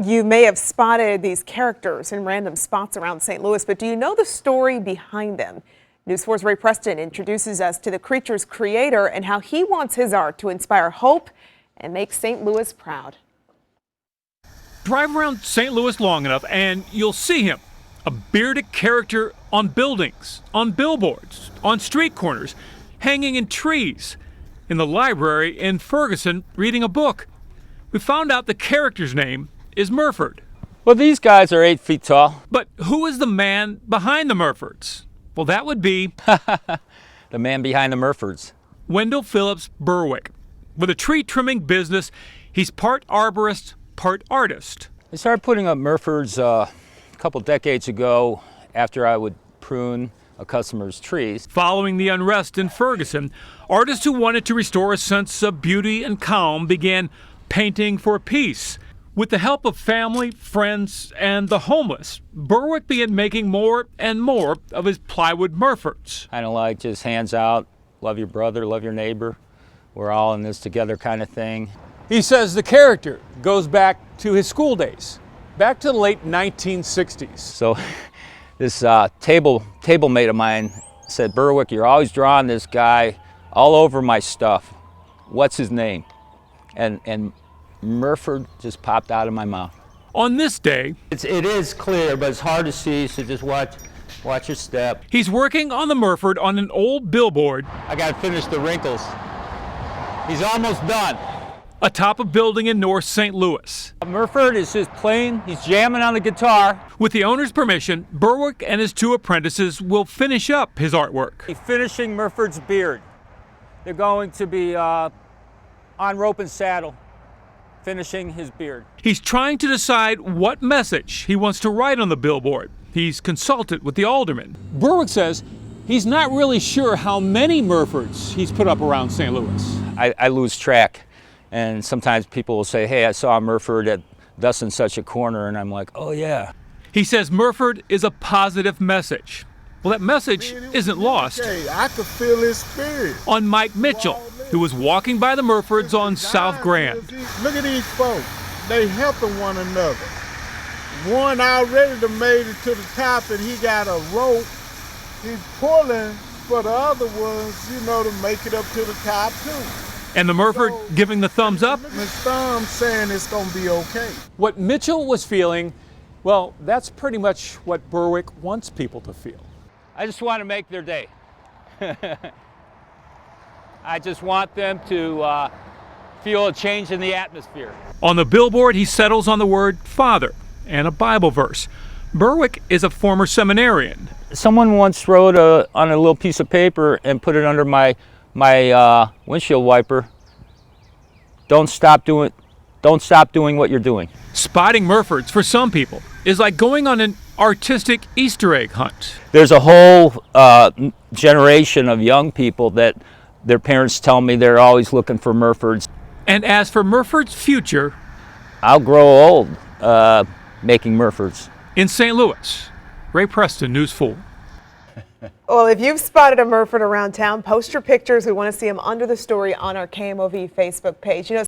You may have spotted these characters in random spots around St. Louis, but do you know the story behind them? News 4's Ray Preston introduces us to the creature's creator and how he wants his art to inspire hope and make St. Louis proud. Drive around St. Louis long enough and you'll see him. A bearded character on buildings, on billboards, on street corners, hanging in trees, in the library in Ferguson reading a book. We found out the character's name is Merferd. Well, these guys are 8 feet tall. But who is the man behind the Merferds? Well, that would be the man behind the Merferds. Wendell Phillips Berwick. With a tree trimming business, he's part arborist, part artist. I started putting up Merferds a couple decades ago after I would prune a customer's trees. Following the unrest in Ferguson, artists who wanted to restore a sense of beauty and calm began painting for peace. With the help of family, friends, and the homeless, Berwick began making more and more of his plywood Merferds. Kind of like just hands out, love your brother, love your neighbor. We're all in this together kind of thing. He says the character goes back to his school days, back to the late 1960s. So this table mate of mine said, "Berwick, you're always drawing this guy all over my stuff. What's his name?" And Merferd just popped out of my mouth. On this day, it is clear, but it's hard to see, so just watch your step. He's working on the Merferd on an old billboard. I gotta finish the wrinkles. He's almost done. Atop a building in North St. Louis. Merferd is just playing, he's jamming on the guitar. With the owner's permission, Berwick and his 2 apprentices will finish up his artwork. He's finishing Merferd's beard. They're going to be on rope and saddle, finishing his beard. He's trying to decide what message he wants to write on the billboard. He's consulted with the alderman. Berwick says he's not really sure how many Merferds he's put up around St. Louis. I lose track, and sometimes people will say, "Hey, I saw a Merferd at thus and such a corner," and I'm like, "Oh yeah." He says Merferd is a positive message. Well, that message isn't lost I could feel his spirit on Mike Mitchell, who was walking by the Merferds on South Grand. Look at these folks. They helping one another. One already done made it to the top and he got a rope. He's pulling for the other ones, to make it up to the top too. And the Merferd giving the thumbs up? His thumb saying it's gonna be okay. What Mitchell was feeling, well, that's pretty much what Berwick wants people to feel. I just want to make their day. I just want them to feel a change in the atmosphere. On the billboard, he settles on the word Father and a Bible verse. Berwick is a former seminarian. Someone once wrote on a little piece of paper and put it under my windshield wiper, don't stop doing what you're doing. Spotting Merferds for some people is like going on an artistic Easter egg hunt. There's a whole generation of young people that their parents tell me they're always looking for Merferds. And as for Merferd's future, I'll grow old making Merferds. In St. Louis, Ray Preston, News 4. Well, if you've spotted a Merferd around town, post your pictures. We want to see them under the story on our KMOV Facebook page.